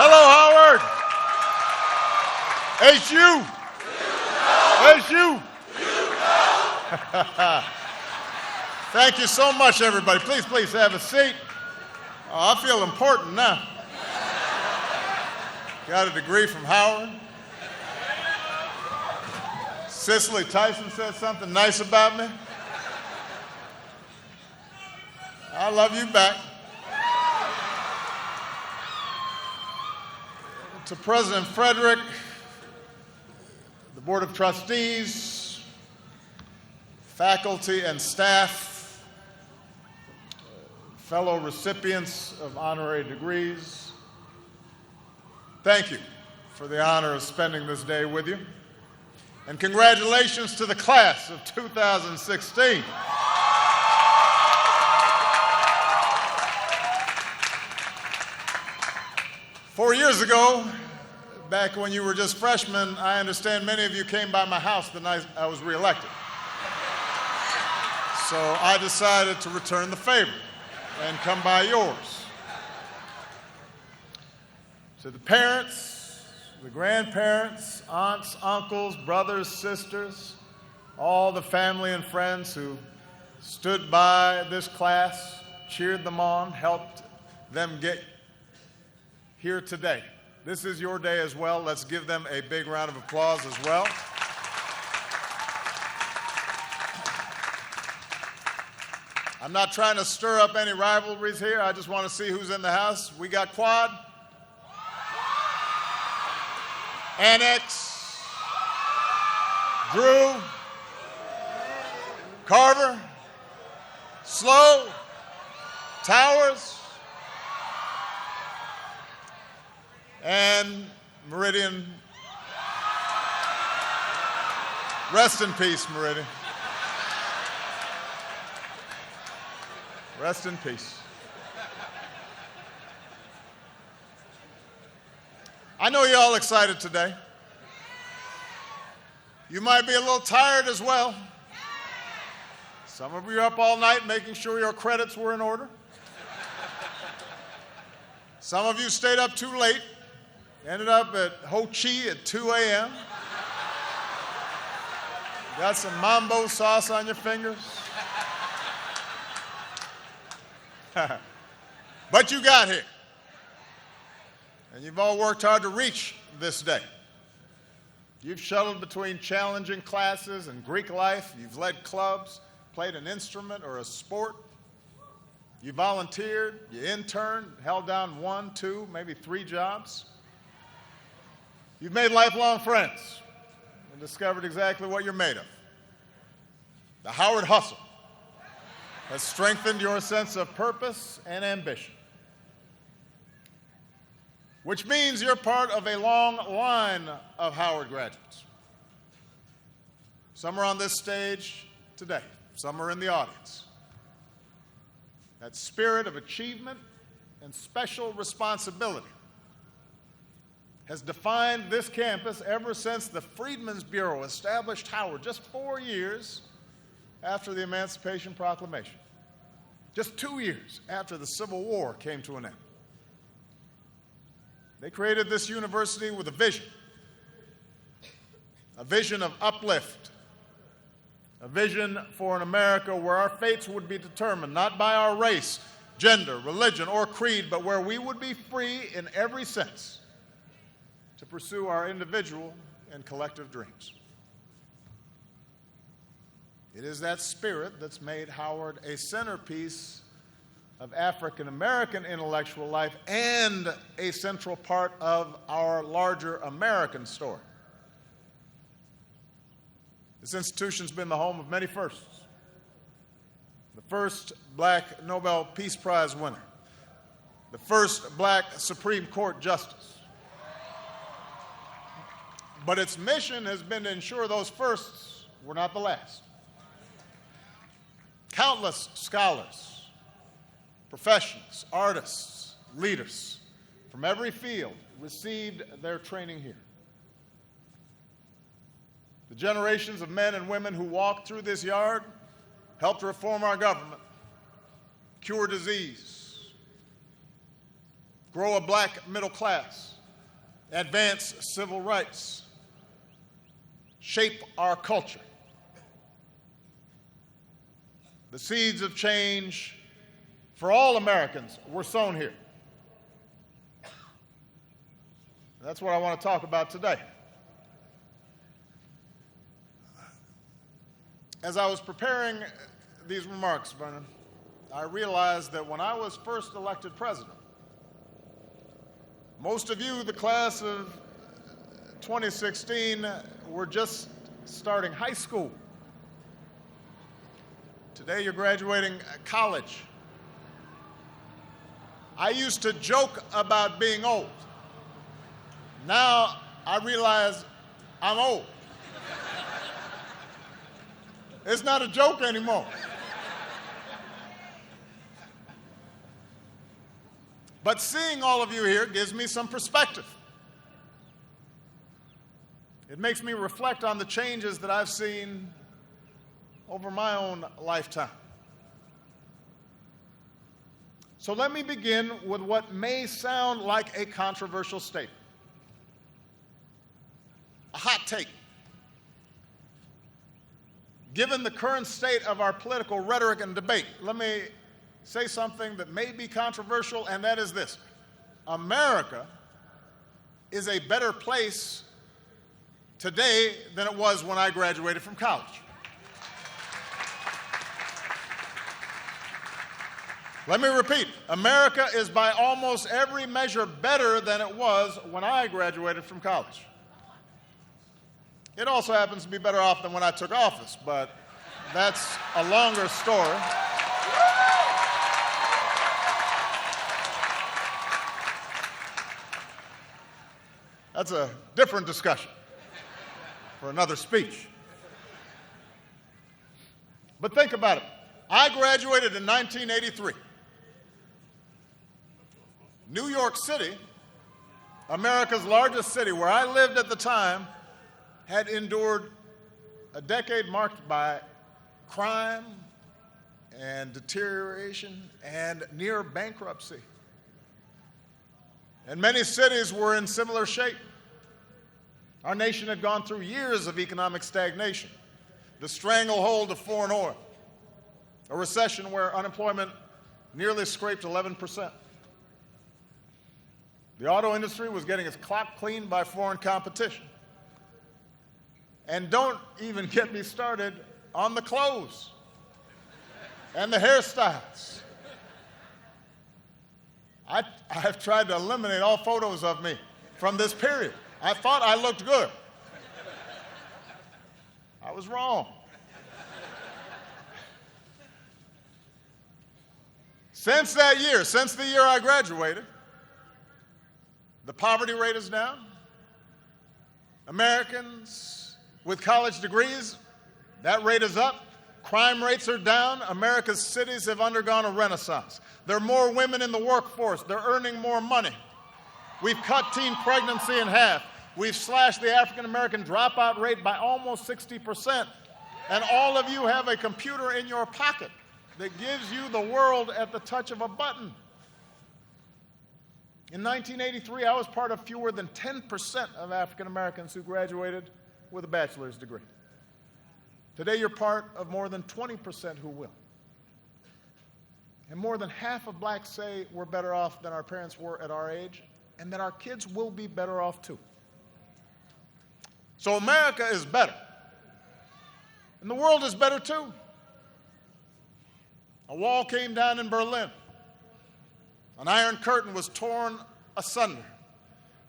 Hello, Howard. HU. HU. Thank you so much, everybody. Please have a seat. Oh, I feel important now. Got a degree from Howard. Cicely Tyson said something nice about me. I love you back. To President Frederick, the Board of Trustees, faculty and staff, fellow recipients of honorary degrees, thank you for the honor of spending this day with you. And congratulations to the class of 2016. Four years ago, back when you were just freshmen, I understand many of you came by my house the night I was reelected. So I decided to return the favor and come by yours. To the parents, the grandparents, aunts, uncles, brothers, sisters, all the family and friends who stood by this class, cheered them on, helped them get here today. This is your day as well. Let's give them a big round of applause as well. I'm not trying to stir up any rivalries here. I just want to see who's in the house. We got Quad, Annex, Drew, Carver, Slow, Towers, and Meridian. Rest in peace, Meridian. Rest in peace. I know you're all excited today. You might be a little tired as well. Some of you are up all night making sure your credits were in order. Some of you stayed up too late, ended up at Ho Chi at 2 a.m. Got some mambo sauce on your fingers. But you got here. And you've all worked hard to reach this day. You've shuttled between challenging classes and Greek life. You've led clubs, played an instrument or a sport. You volunteered, you interned, held down 1, 2, maybe 3 jobs. You've made lifelong friends and discovered exactly what you're made of. The Howard Hustle has strengthened your sense of purpose and ambition, which means you're part of a long line of Howard graduates. Some are on this stage today. Some are in the audience. That spirit of achievement and special responsibility has defined this campus ever since the Freedmen's Bureau established Howard just 4 years after the Emancipation Proclamation, just 2 years after the Civil War came to an end. They created this university with a vision of uplift, a vision for an America where our fates would be determined not by our race, gender, religion, or creed, but where we would be free in every sense to pursue our individual and collective dreams. It is that spirit that's made Howard a centerpiece of African American intellectual life and a central part of our larger American story. This institution's been the home of many firsts. The first black Nobel Peace Prize winner, the first black Supreme Court justice. But its mission has been to ensure those firsts were not the last. Countless scholars, professionals, artists, leaders from every field received their training here. The generations of men and women who walked through this yard helped reform our government, cure disease, grow a black middle class, advance civil rights, shape our culture. The seeds of change for all Americans were sown here. That's what I want to talk about today. As I was preparing these remarks, Vernon, I realized that when I was first elected president, most of you, the class of 2016, were just starting high school. Today you're graduating college. I used to joke about being old. Now I realize I'm old. It's not a joke anymore. But seeing all of you here gives me some perspective. It makes me reflect on the changes that I've seen over my own lifetime. So let me begin with what may sound like a controversial statement. A hot take. Given the current state of our political rhetoric and debate, let me say something that may be controversial, and that is this. America is a better place today than it was when I graduated from college. Let me repeat. America is by almost every measure better than it was when I graduated from college. It also happens to be better off than when I took office, but that's a longer story. That's a different discussion for another speech. But think about it. I graduated in 1983. New York City, America's largest city, where I lived at the time, had endured a decade marked by crime and deterioration and near bankruptcy. And many cities were in similar shape. Our nation had gone through years of economic stagnation, the stranglehold of foreign oil, a recession where unemployment nearly scraped 11%. The auto industry was getting its clock cleaned by foreign competition. And don't even get me started on the clothes and the hairstyles. I've tried to eliminate all photos of me from this period. I thought I looked good. I was wrong. Since that year, since the year I graduated, the poverty rate is down. Americans with college degrees, that rate is up. Crime rates are down. America's cities have undergone a renaissance. There are more women in the workforce. They're earning more money. We've cut teen pregnancy in half. We've slashed the African American dropout rate by almost 60%. And all of you have a computer in your pocket that gives you the world at the touch of a button. In 1983, I was part of fewer than 10% of African Americans who graduated with a bachelor's degree. Today, you're part of more than 20% who will. And more than half of blacks say we're better off than our parents were at our age, and that our kids will be better off too. So America is better. And the world is better too. A wall came down in Berlin. An iron curtain was torn asunder.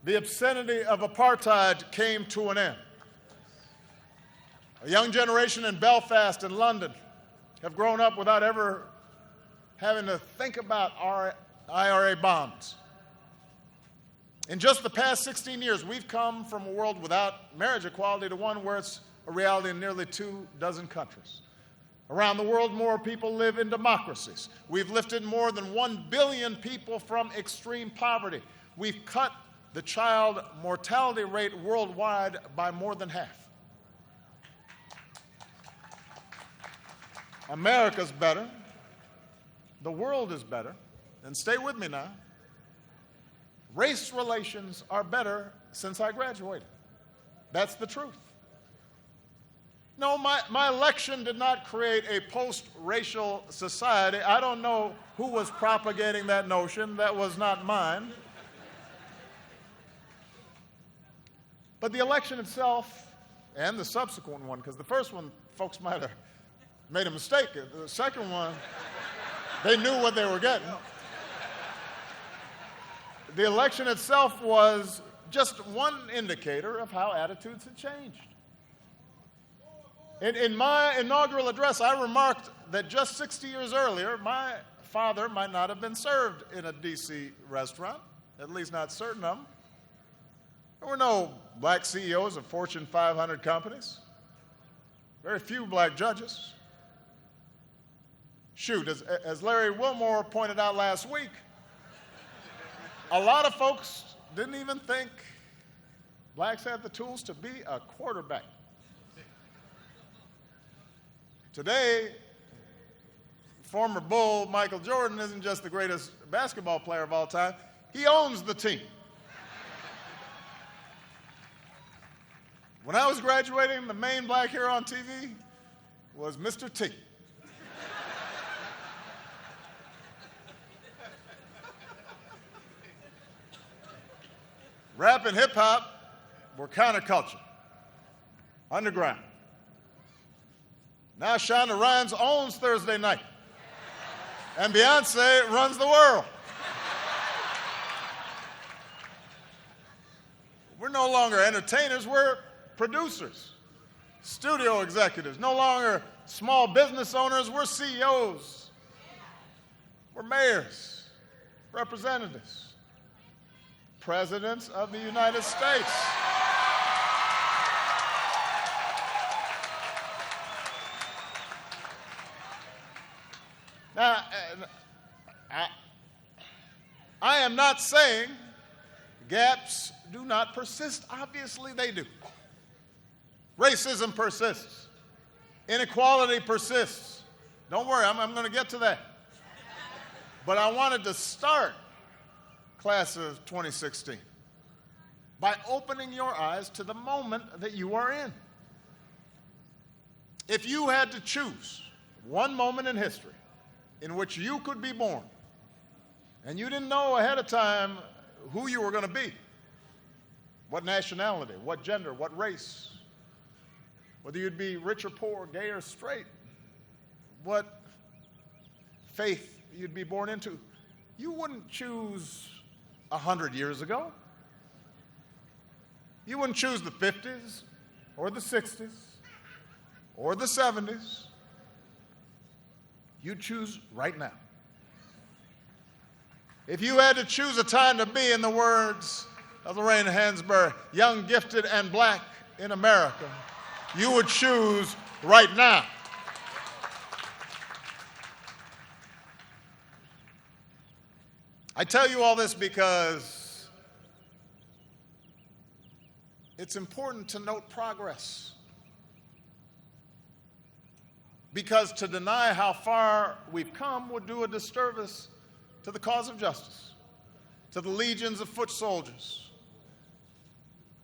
The obscenity of apartheid came to an end. A young generation in Belfast and London have grown up without ever having to think about our IRA bonds. In just the past 16 years, we've come from a world without marriage equality to one where it's a reality in nearly 24 countries. Around the world, more people live in democracies. We've lifted more than 1 billion people from extreme poverty. We've cut the child mortality rate worldwide by more than half. America's better. The world is better. And stay with me now. race relations are better since I graduated. That's the truth. No, my election did not create a post-racial society. I don't know who was propagating that notion. That was not mine. But the election itself, and the subsequent one, because the first one, folks might have made a mistake. The second one, they knew what they were getting. The election itself was just one indicator of how attitudes had changed. In my inaugural address, I remarked that just 60 years earlier, my father might not have been served in a D.C. restaurant, at least not certain of them. There were no black CEOs of Fortune 500 companies, very few black judges. Shoot, as Larry Wilmore pointed out last week, a lot of folks didn't even think blacks had the tools to be a quarterback. Today, former Bull Michael Jordan isn't just the greatest basketball player of all time, he owns the team. When I was graduating, the main black hero on TV was Mr. T. Rap and hip-hop were counterculture, underground. Now Shonda Rhimes owns Thursday night, and Beyonce runs the world. We're no longer entertainers, we're producers, studio executives, no longer small business owners, we're CEOs, we're mayors, representatives, presidents of the United States. Now, I am not saying gaps do not persist. Obviously, they do. Racism persists. Inequality persists. Don't worry, I'm going to get to that. But I wanted to start class of 2016 by opening your eyes to the moment that you are in. If you had to choose one moment in history in which you could be born, and you didn't know ahead of time who you were going to be, what nationality, what gender, what race, whether you'd be rich or poor, gay or straight, what faith you'd be born into, you wouldn't choose 100 years ago. You wouldn't choose the 50s or the 60s or the 70s. You choose right now. If you had to choose a time to be, in the words of Lorraine Hansberry, young, gifted, and black in America, you would choose right now. I tell you all this because it's important to note progress. Because to deny how far we've come would do a disservice to the cause of justice, to the legions of foot soldiers,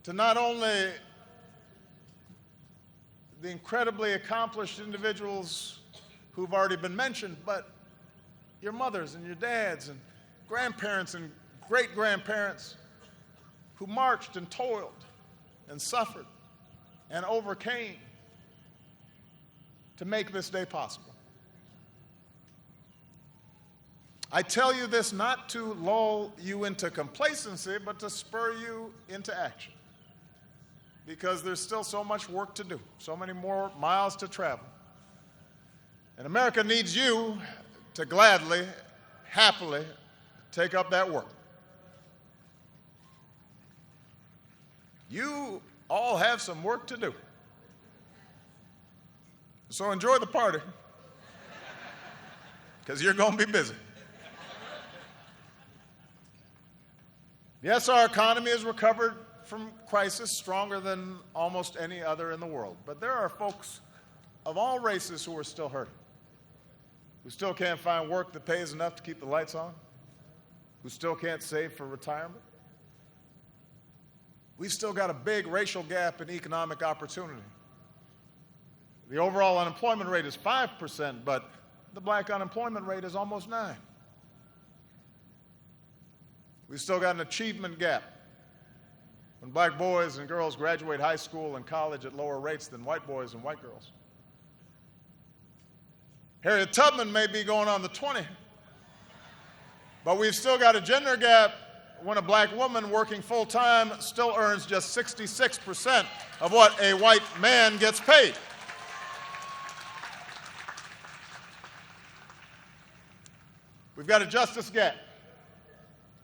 to not only the incredibly accomplished individuals who've already been mentioned, but your mothers and your dads and grandparents and great-grandparents who marched and toiled and suffered and overcame to make this day possible. I tell you this not to lull you into complacency, but to spur you into action. Because there's still so much work to do, so many more miles to travel. And America needs you to gladly, happily take up that work. You all have some work to do. So enjoy the party, because you're going to be busy. Yes, our economy has recovered from crisis stronger than almost any other in the world. But there are folks of all races who are still hurting, who still can't find work that pays enough to keep the lights on, who still can't save for retirement, we've still got a big racial gap in economic opportunity. The overall unemployment rate is 5%, but the black unemployment rate is almost 9%. We've still got an achievement gap. When black boys and girls graduate high school and college at lower rates than white boys and white girls. Harriet Tubman may be going on the 20, but we've still got a gender gap when a black woman working full-time still earns just 66% of what a white man gets paid. We've got a justice gap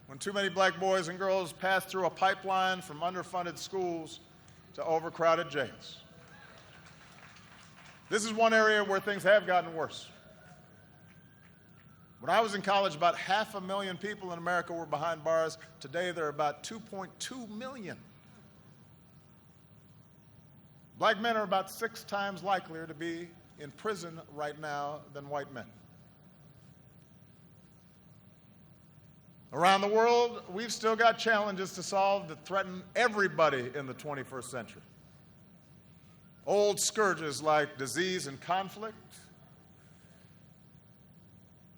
when too many black boys and girls pass through a pipeline from underfunded schools to overcrowded jails. This is one area where things have gotten worse. When I was in college, about 500,000 people in America were behind bars. Today, there are about 2.2 million. Black men are about 6 times likelier to be in prison right now than white men. Around the world, we've still got challenges to solve that threaten everybody in the 21st century. Old scourges like disease and conflict,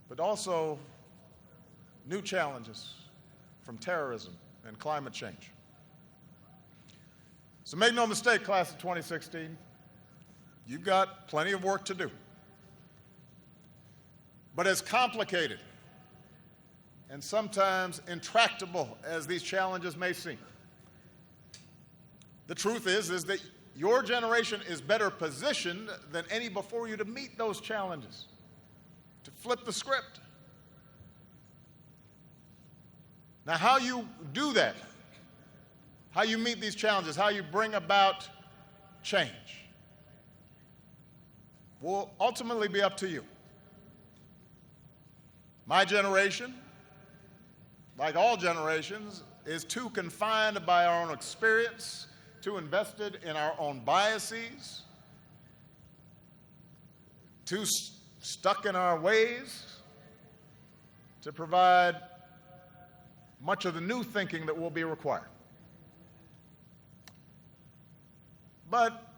but also new challenges from terrorism and climate change. So make no mistake, class of 2016, you've got plenty of work to do. But as complicated and sometimes intractable as these challenges may seem, the truth is that your generation is better positioned than any before you to meet those challenges, to flip the script. Now, how you do that, how you meet these challenges, how you bring about change, will ultimately be up to you. My generation, like all generations, is too confined by our own experience, too invested in our own biases, too stuck in our ways to provide much of the new thinking that will be required. But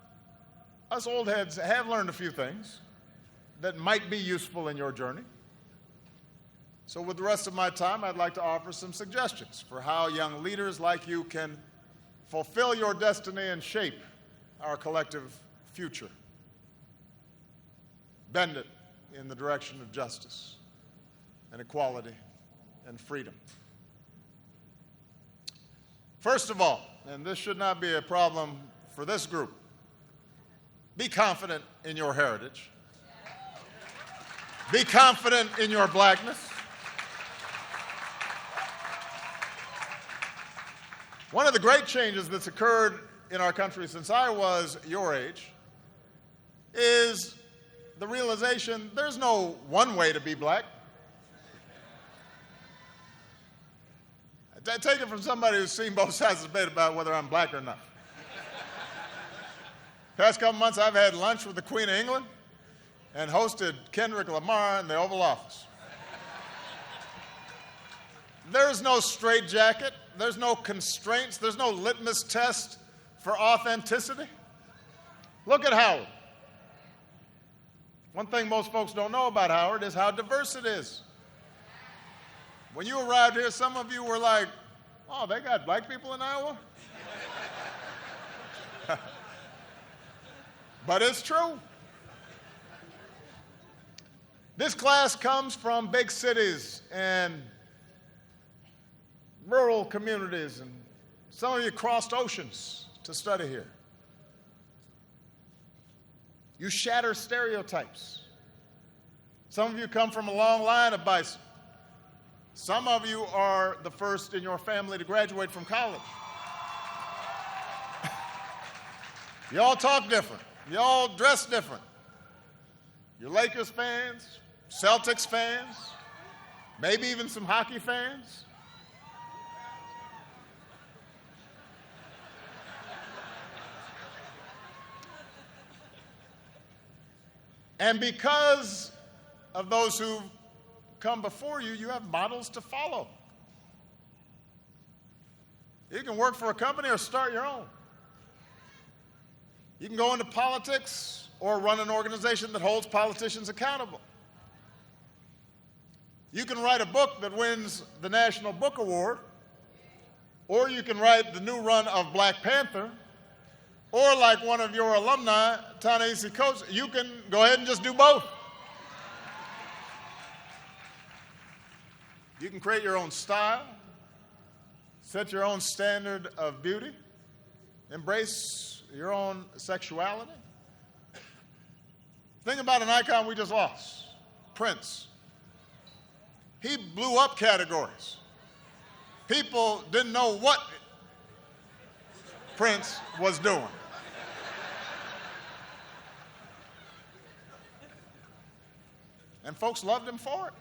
us old heads have learned a few things that might be useful in your journey. So with the rest of my time, I'd like to offer some suggestions for how young leaders like you can fulfill your destiny and shape our collective future. Bend it in the direction of justice and equality and freedom. First of all, and this should not be a problem for this group, be confident in your heritage. Be confident in your blackness. One of the great changes that's occurred in our country since I was your age is the realization there's no one way to be black. I take it from somebody who's seen both sides of the debate about whether I'm black or not. Past couple months, I've had lunch with the Queen of England and hosted Kendrick Lamar in the Oval Office. There's no straitjacket. There's no constraints. There's no litmus test for authenticity. Look at Howard. One thing most folks don't know about Howard is how diverse it is. When you arrived here, some of you were like, oh, they got black people in Iowa? But it's true. This class comes from big cities and rural communities, and some of you crossed oceans to study here. You shatter stereotypes. Some of you come from a long line of bison. Some of you are the first in your family to graduate from college. You all talk different. You all dress different. You're Lakers fans, Celtics fans, maybe even some hockey fans. And because of those who come before you, you have models to follow. You can work for a company or start your own. You can go into politics or run an organization that holds politicians accountable. You can write a book that wins the National Book Award, or you can write the new run of Black Panther, or like one of your alumni, Ta-Nehisi Coates, you can go ahead and just do both. You can create your own style, set your own standard of beauty, embrace your own sexuality. Think about an icon we just lost, Prince. He blew up categories. People didn't know what Prince was doing. And folks loved him for it.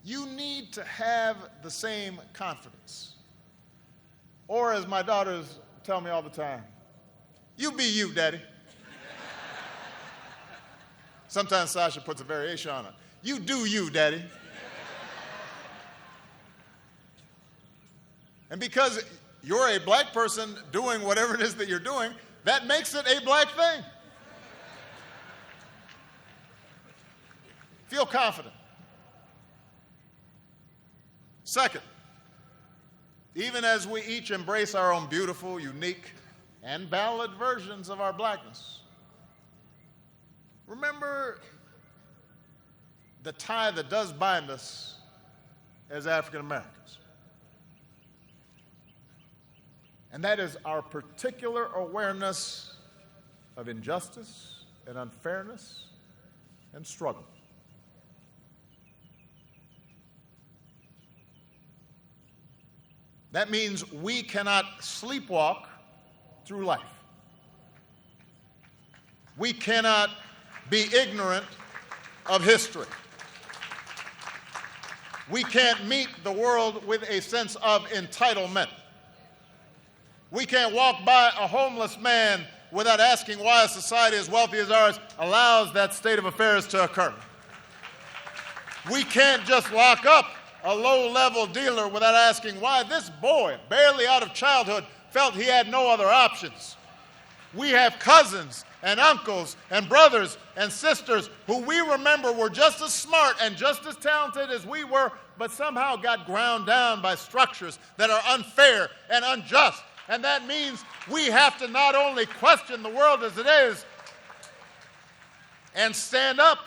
You need to have the same confidence. Or as my daughters tell me all the time, you be you, Daddy. Sometimes Sasha puts a variation on it. You do you, Daddy. And because you're a black person doing whatever it is that you're doing, that makes it a black thing. Feel confident. Second, even as we each embrace our own beautiful, unique, and valid versions of our blackness, remember the tie that does bind us as African Americans. And that is our particular awareness of injustice and unfairness and struggle. That means we cannot sleepwalk through life. We cannot be ignorant of history. We can't meet the world with a sense of entitlement. We can't walk by a homeless man without asking why a society as wealthy as ours allows that state of affairs to occur. We can't just lock up a low-level dealer without asking why this boy, barely out of childhood, felt he had no other options. We have cousins and uncles and brothers and sisters who we remember were just as smart and just as talented as we were, but somehow got ground down by structures that are unfair and unjust. And that means we have to not only question the world as it is and stand up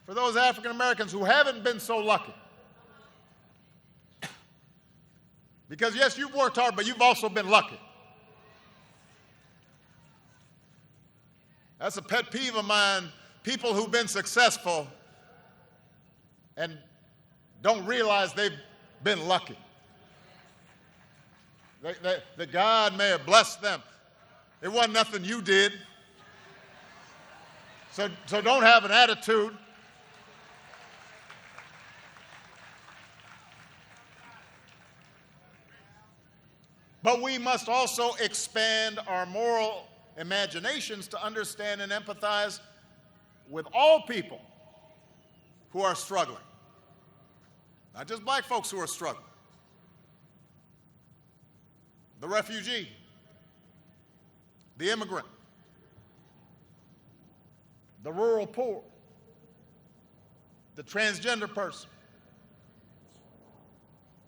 for those African Americans who haven't been so lucky. Because yes, you've worked hard, but you've also been lucky. That's a pet peeve of mine, people who've been successful and don't realize they've been lucky. That God may have blessed them. It wasn't nothing you did. So don't have an attitude. But we must also expand our moral imaginations to understand and empathize with all people who are struggling. Not just black folks who are struggling. The refugee, the immigrant, the rural poor, the transgender person.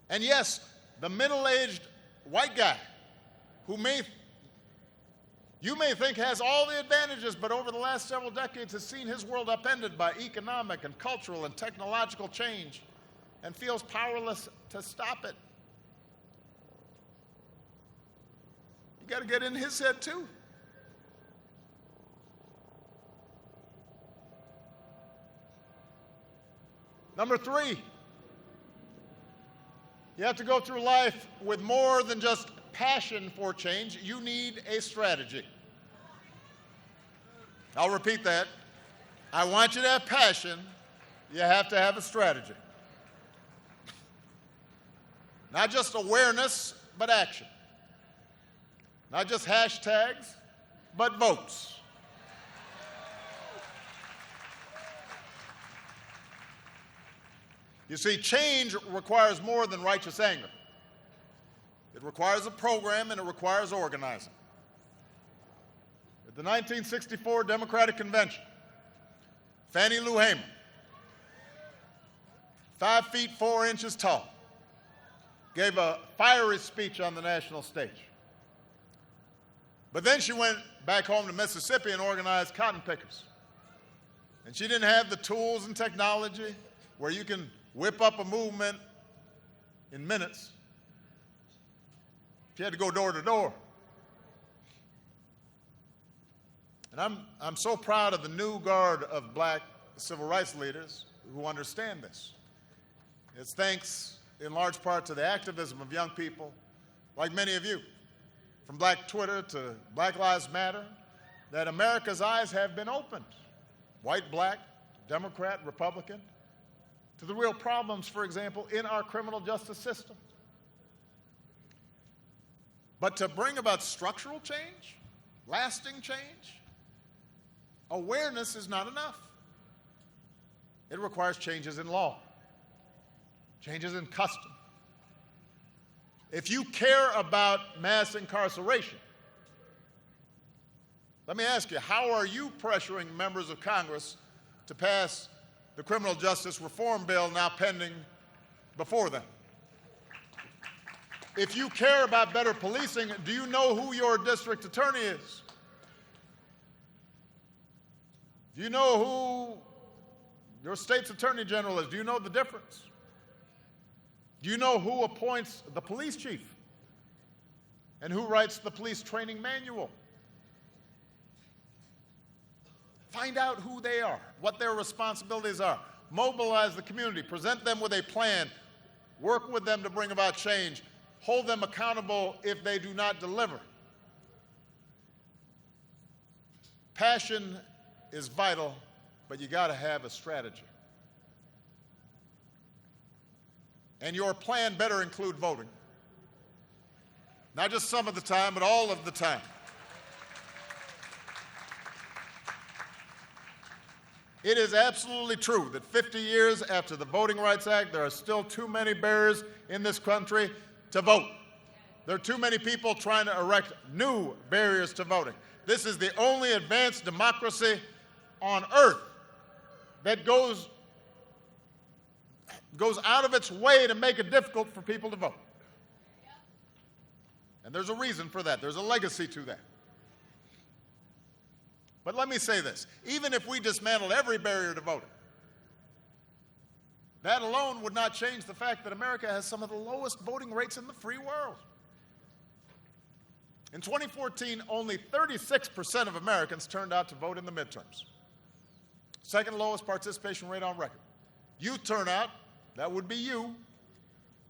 And yes, the middle-aged white guy who you may think has all the advantages, but over the last several decades has seen his world upended by economic and cultural and technological change and feels powerless to stop it. You got to get in his head too. Number 3, you have to go through life with more than just passion for change. You need a strategy. I'll repeat that. I want you to have passion. You have to have a strategy. Not just awareness, but action. Not just hashtags, but votes. You see, change requires more than righteous anger. It requires a program and it requires organizing. At the 1964 Democratic Convention, Fannie Lou Hamer, 5 feet 4 inches tall, gave a fiery speech on the national stage. But then she went back home to Mississippi and organized cotton pickers. And she didn't have the tools and technology where you can whip up a movement in minutes. She had to go door to door. And I'm so proud of the new guard of black civil rights leaders who understand this. It's thanks in large part to the activism of young people like many of you, from Black Twitter to Black Lives Matter, that America's eyes have been opened, white, black, Democrat, Republican, to the real problems, for example, in our criminal justice system. But to bring about structural change, lasting change, awareness is not enough. It requires changes in law, changes in custom. If you care about mass incarceration, let me ask you, how are you pressuring members of Congress to pass the criminal justice reform bill now pending before them? If you care about better policing, do you know who your district attorney is? Do you know who your state's attorney general is? Do you know the difference? Do you know who appoints the police chief? And who writes the police training manual? Find out who they are, what their responsibilities are. Mobilize the community, present them with a plan, work with them to bring about change, hold them accountable if they do not deliver. Passion is vital, but you got to have a strategy. And your plan better include voting. Not just some of the time, but all of the time. It is absolutely true that 50 years after the Voting Rights Act, there are still too many barriers in this country to vote. There are too many people trying to erect new barriers to voting. This is the only advanced democracy on earth that goes out of its way to make it difficult for people to vote. And there's a reason for that. There's a legacy to that. But let me say this. Even if we dismantled every barrier to voting, that alone would not change the fact that America has some of the lowest voting rates in the free world. In 2014, only 36% of Americans turned out to vote in the midterms. Second lowest participation rate on record. Youth turnout, that would be you,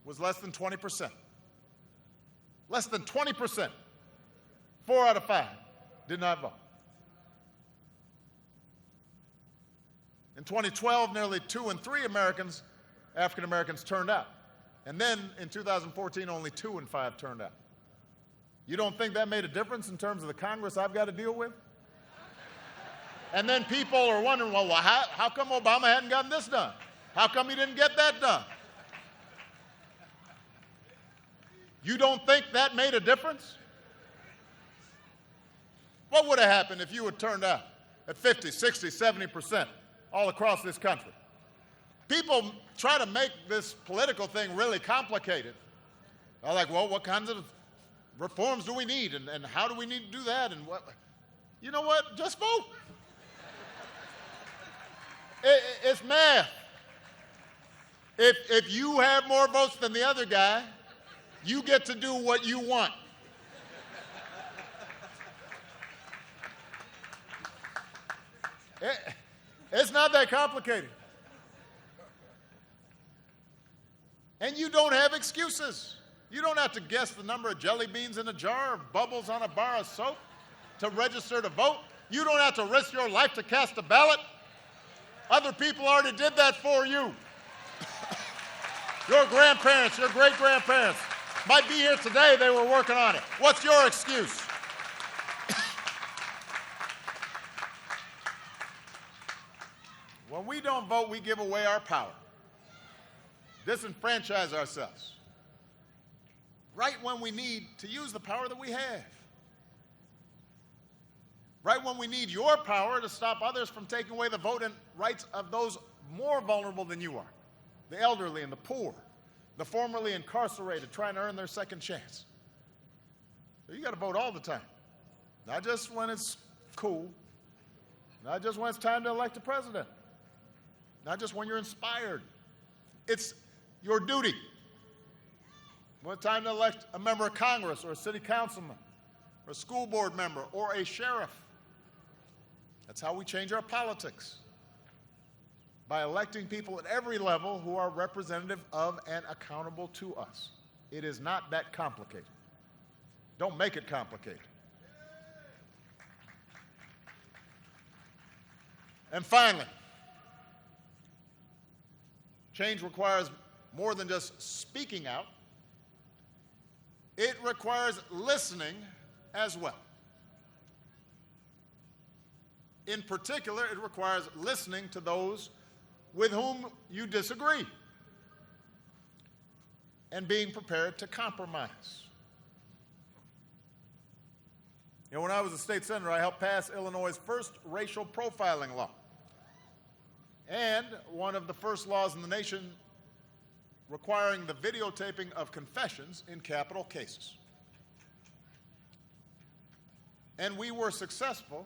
was less than 20%. Less than 20%. 4 out of 5 did not vote. In 2012, nearly 2 in 3 African Americans turned out. And then in 2014, only 2 in 5 turned out. You don't think that made a difference in terms of the Congress I've got to deal with? And then people are wondering, well, how come Obama hadn't gotten this done? How come he didn't get that done? You don't think that made a difference? What would have happened if you had turned out at 50, 60, 70% all across this country? People try to make this political thing really complicated. They're like, well, what kinds of reforms do we need? And how do we need to do that? And what? You know what? Just vote. It's math. If you have more votes than the other guy, you get to do what you want. It's not that complicated. And you don't have excuses. You don't have to guess the number of jelly beans in a jar or bubbles on a bar of soap to register to vote. You don't have to risk your life to cast a ballot. Other people already did that for you. Your grandparents, your great-grandparents might be here today. They were working on it. What's your excuse? When we don't vote, we give away our power. disenfranchise ourselves right when we need to use the power that we have. Right when we need your power to stop others from taking away the voting rights of those more vulnerable than you are, the elderly and the poor, the formerly incarcerated trying to earn their second chance. So you got to vote all the time, not just when it's cool, not just when it's time to elect a president, not just when you're inspired. It's your duty. When it's time to elect a member of Congress or a city councilman or a school board member or a sheriff. That's how we change our politics, by electing people at every level who are representative of and accountable to us. It is not that complicated. Don't make it complicated. And finally, change requires more than just speaking out. It requires listening as well. In particular, it requires listening to those with whom you disagree and being prepared to compromise. You know, when I was a state senator, I helped pass Illinois' first racial profiling law and one of the first laws in the nation requiring the videotaping of confessions in capital cases. And we were successful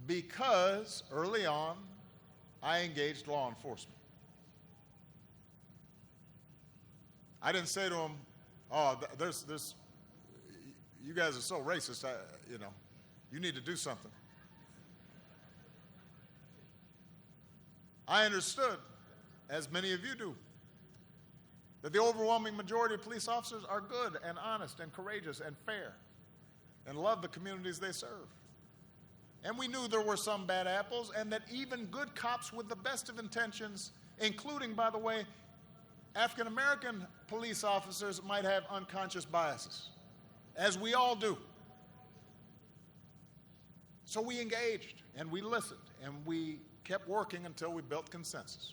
because early on, I engaged law enforcement. I didn't say to them, "Oh, you guys are so racist, you need to do something." I understood, as many of you do, that the overwhelming majority of police officers are good and honest and courageous and fair and love the communities they serve. And we knew there were some bad apples, and that even good cops with the best of intentions, including, by the way, African American police officers, might have unconscious biases, as we all do. So we engaged, and we listened, and we kept working until we built consensus.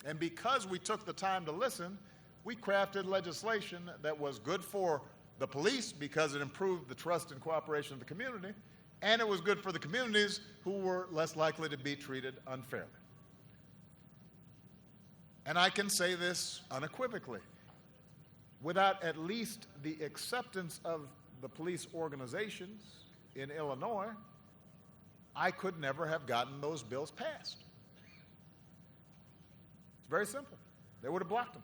And because we took the time to listen, we crafted legislation that was good for the police because it improved the trust and cooperation of the community, and it was good for the communities who were less likely to be treated unfairly. And I can say this unequivocally: without at least the acceptance of the police organizations in Illinois, I could never have gotten those bills passed. It's very simple. They would have blocked them.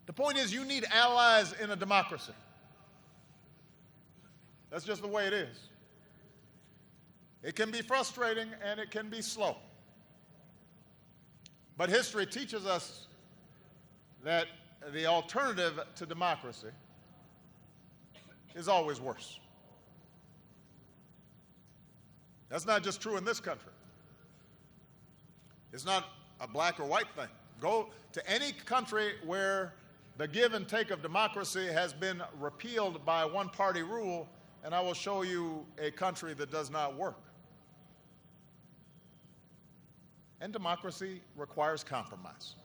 The point is, you need allies in a democracy. That's just the way it is. It can be frustrating and it can be slow. But history teaches us that the alternative to democracy is always worse. That's not just true in this country. It's not a black or white thing. Go to any country where the give and take of democracy has been repealed by one-party rule, and I will show you a country that does not work. And democracy requires compromise.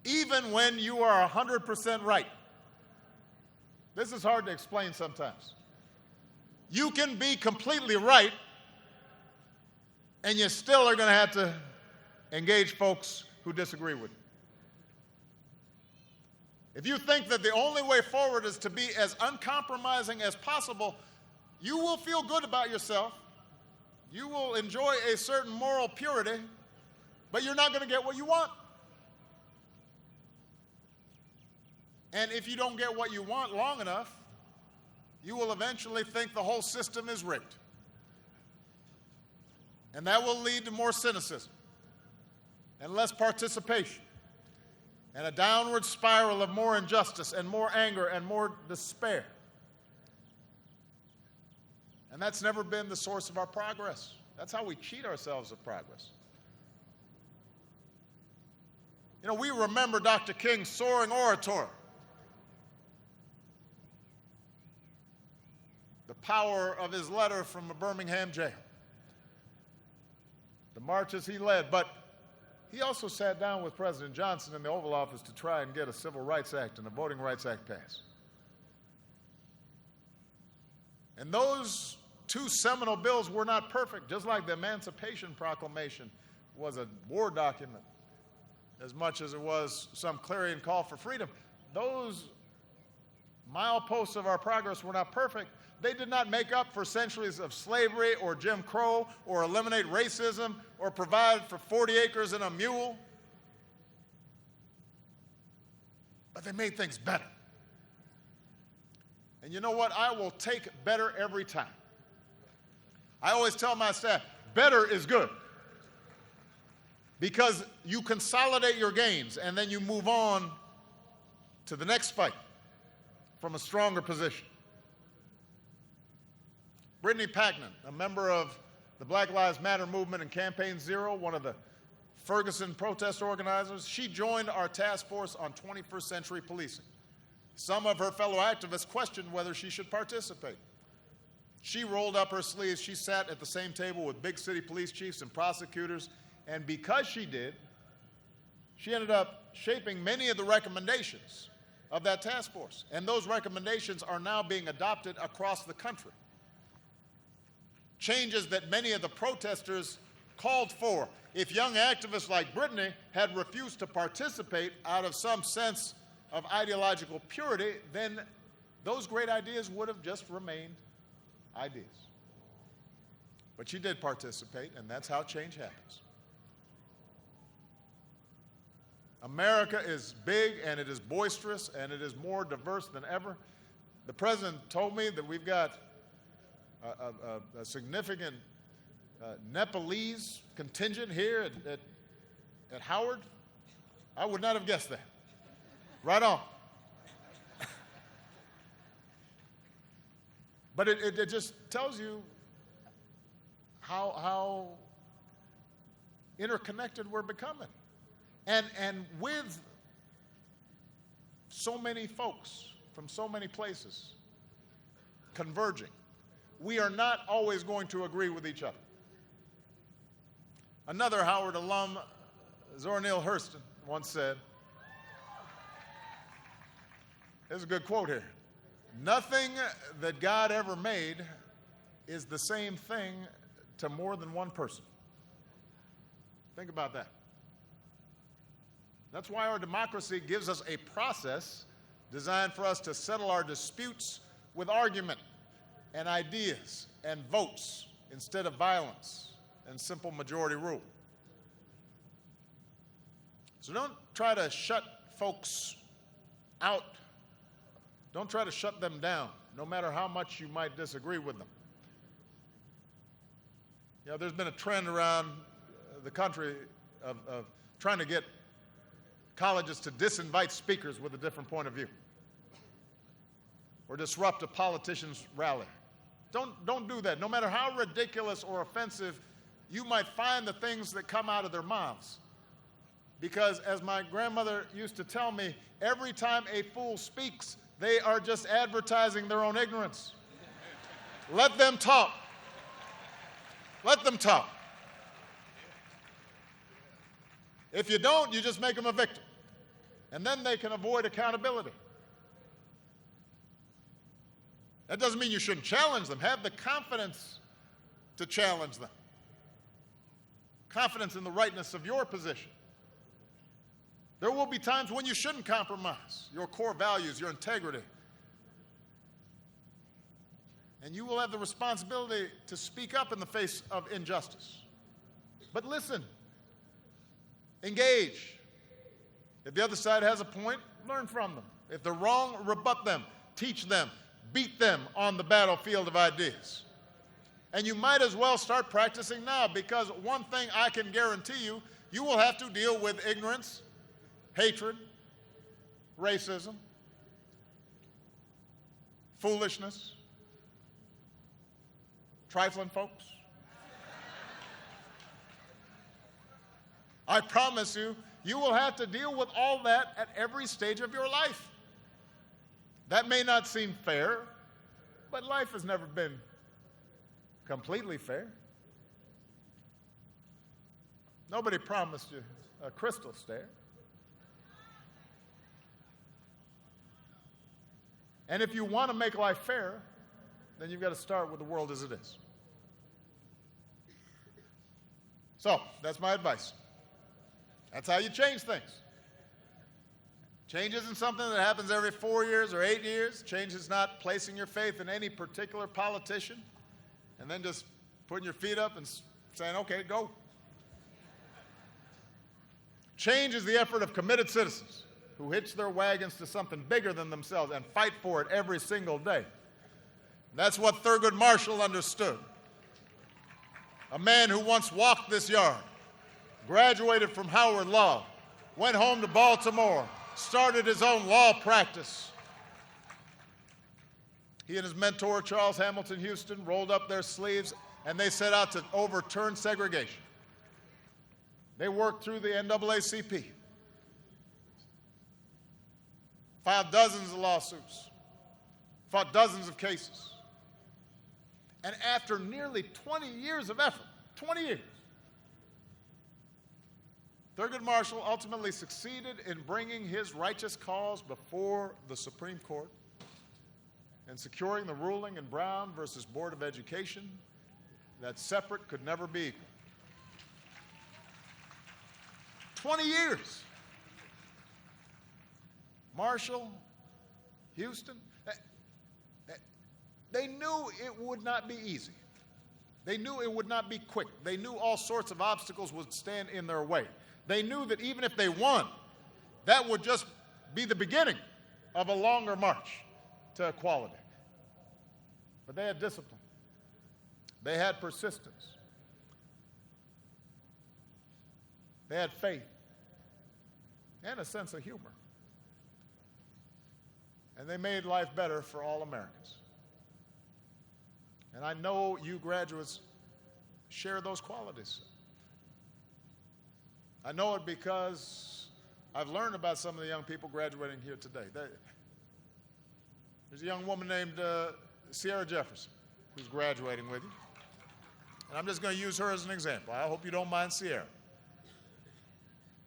Even when you are 100% right. This is hard to explain sometimes. You can be completely right, and you still are going to have to engage folks who disagree with you. If you think that the only way forward is to be as uncompromising as possible, you will feel good about yourself. You will enjoy a certain moral purity, but you're not going to get what you want. And if you don't get what you want long enough, you will eventually think the whole system is rigged. And that will lead to more cynicism and less participation and a downward spiral of more injustice and more anger and more despair. And that's never been the source of our progress. That's how we cheat ourselves of progress. You know, we remember Dr. King's soaring oratory. The power of his letter from a Birmingham jail. The marches he led. But he also sat down with President Johnson in the Oval Office to try and get a Civil Rights Act and a Voting Rights Act passed. And those two seminal bills were not perfect, just like the Emancipation Proclamation was a war document as much as it was some clarion call for freedom. Those mileposts of our progress were not perfect. They did not make up for centuries of slavery or Jim Crow or eliminate racism or provide for 40 acres and a mule. But they made things better. And you know what? I will take better every time. I always tell my staff, better is good. Because you consolidate your gains and then you move on to the next fight from a stronger position. Brittany Packman, a member of the Black Lives Matter movement and Campaign Zero, one of the Ferguson protest organizers, she joined our task force on 21st century policing. Some of her fellow activists questioned whether she should participate. She rolled up her sleeves. She sat at the same table with big city police chiefs and prosecutors, and because she did, she ended up shaping many of the recommendations of that task force. And those recommendations are now being adopted across the country. Changes that many of the protesters called for. If young activists like Brittany had refused to participate out of some sense of ideological purity, then those great ideas would have just remained ideas. But she did participate, and that's how change happens. America is big, and it is boisterous, and it is more diverse than ever. The president told me that we've got a significant Nepalese contingent here at Howard. I would not have guessed that. Right on. But it just tells you how interconnected we're becoming. And with so many folks from so many places converging, we are not always going to agree with each other. Another Howard alum, Zora Neale Hurston, once said, there's a good quote here, "Nothing that God ever made is the same thing to more than one person." Think about that. That's why our democracy gives us a process designed for us to settle our disputes with argument and ideas and votes instead of violence and simple majority rule. So don't try to shut folks out. Don't try to shut them down, no matter how much you might disagree with them. You know, there's been a trend around the country of trying to get colleges to disinvite speakers with a different point of view or disrupt a politician's rally. Don't do that. No matter how ridiculous or offensive you might find the things that come out of their mouths. Because as my grandmother used to tell me, every time a fool speaks, they are just advertising their own ignorance. Let them talk. Let them talk. If you don't, you just make them a victim. And then they can avoid accountability. That doesn't mean you shouldn't challenge them. Have the confidence to challenge them. Confidence in the rightness of your position. There will be times when you shouldn't compromise your core values, your integrity. And you will have the responsibility to speak up in the face of injustice. But listen, engage. If the other side has a point, learn from them. If they're wrong, rebut them, teach them, beat them on the battlefield of ideas. And you might as well start practicing now, because one thing I can guarantee you, you will have to deal with ignorance, hatred, racism, foolishness, trifling folks. I promise you, you will have to deal with all that at every stage of your life. That may not seem fair, but life has never been completely fair. Nobody promised you a crystal stair. And if you want to make life fair, then you've got to start with the world as it is. So, that's my advice. That's how you change things. Change isn't something that happens every 4 years or 8 years. Change is not placing your faith in any particular politician and then just putting your feet up and saying, okay, go. Change is the effort of committed citizens who hitch their wagons to something bigger than themselves and fight for it every single day. That's what Thurgood Marshall understood. A man who once walked this yard, graduated from Howard Law, went home to Baltimore, started his own law practice. He and his mentor, Charles Hamilton Houston, rolled up their sleeves and they set out to overturn segregation. They worked through the NAACP, filed dozens of lawsuits, fought dozens of cases. And after nearly 20 years of effort, 20 years, Thurgood Marshall ultimately succeeded in bringing his righteous cause before the Supreme Court and securing the ruling in Brown versus Board of Education that separate could never be equal. 20 years. Marshall, Houston, they knew it would not be easy. They knew it would not be quick. They knew all sorts of obstacles would stand in their way. They knew that even if they won, that would just be the beginning of a longer march to equality. But they had discipline. They had persistence. They had faith and a sense of humor. And they made life better for all Americans. And I know you graduates share those qualities. I know it because I've learned about some of the young people graduating here today. There's a young woman named Sierra Jefferson who's graduating with you. And I'm just going to use her as an example. I hope you don't mind Sierra.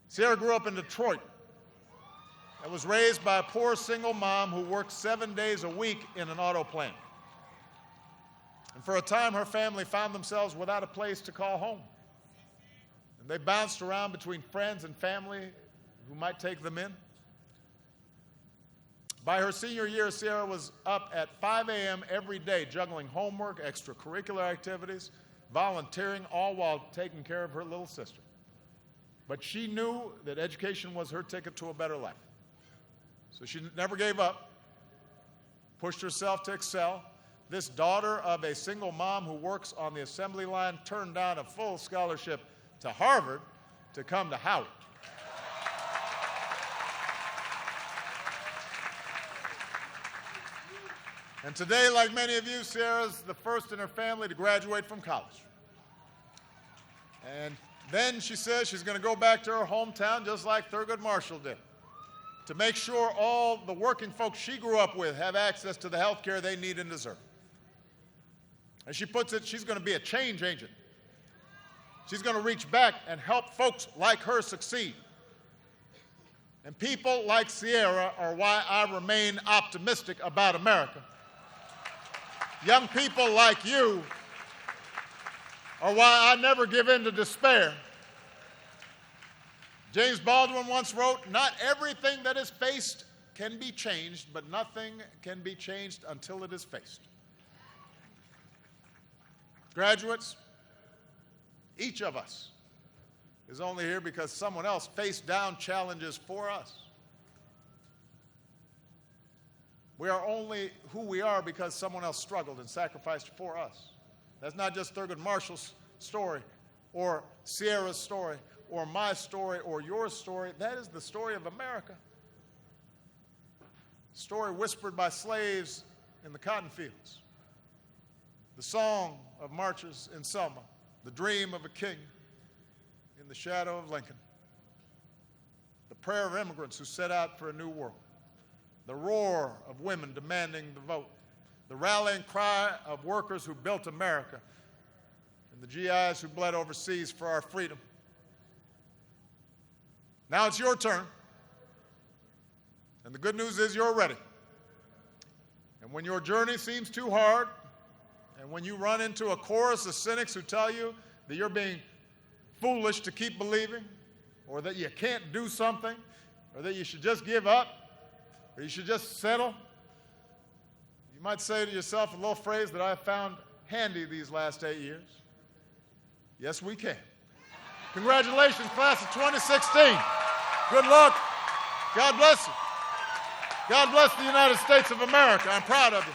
Sierra grew up in Detroit and was raised by a poor single mom who worked 7 days a week in an auto plant. And for a time, her family found themselves without a place to call home. And they bounced around between friends and family who might take them in. By her senior year, Sierra was up at 5 a.m. every day, juggling homework, extracurricular activities, volunteering, all while taking care of her little sister. But she knew that education was her ticket to a better life. So she never gave up, pushed herself to excel. This daughter of a single mom who works on the assembly line turned down a full scholarship to Harvard to come to Howard. And today, like many of you, Sierra's the first in her family to graduate from college. And then she says she's going to go back to her hometown just like Thurgood Marshall did, to make sure all the working folks she grew up with have access to the health care they need and deserve. As she puts it, she's going to be a change agent. She's going to reach back and help folks like her succeed. And people like Sierra are why I remain optimistic about America. Young people like you are why I never give in to despair. James Baldwin once wrote, "Not everything that is faced can be changed, but nothing can be changed until it is faced." Graduates, each of us is only here because someone else faced down challenges for us. We are only who we are because someone else struggled and sacrificed for us. That's not just Thurgood Marshall's story or Sierra's story or my story or your story. That is the story of America. Story whispered by slaves in the cotton fields. The song of marchers in Selma. The dream of a king in the shadow of Lincoln. The prayer of immigrants who set out for a new world. The roar of women demanding the vote. The rallying cry of workers who built America. And the GIs who bled overseas for our freedom. Now it's your turn. And the good news is you're ready. And when your journey seems too hard, and when you run into a chorus of cynics who tell you that you're being foolish to keep believing, or that you can't do something, or that you should just give up, or you should just settle, you might say to yourself a little phrase that I've found handy these last 8 years. Yes, we can. Congratulations, class of 2016. Good luck. God bless you. God bless the United States of America. I'm proud of you.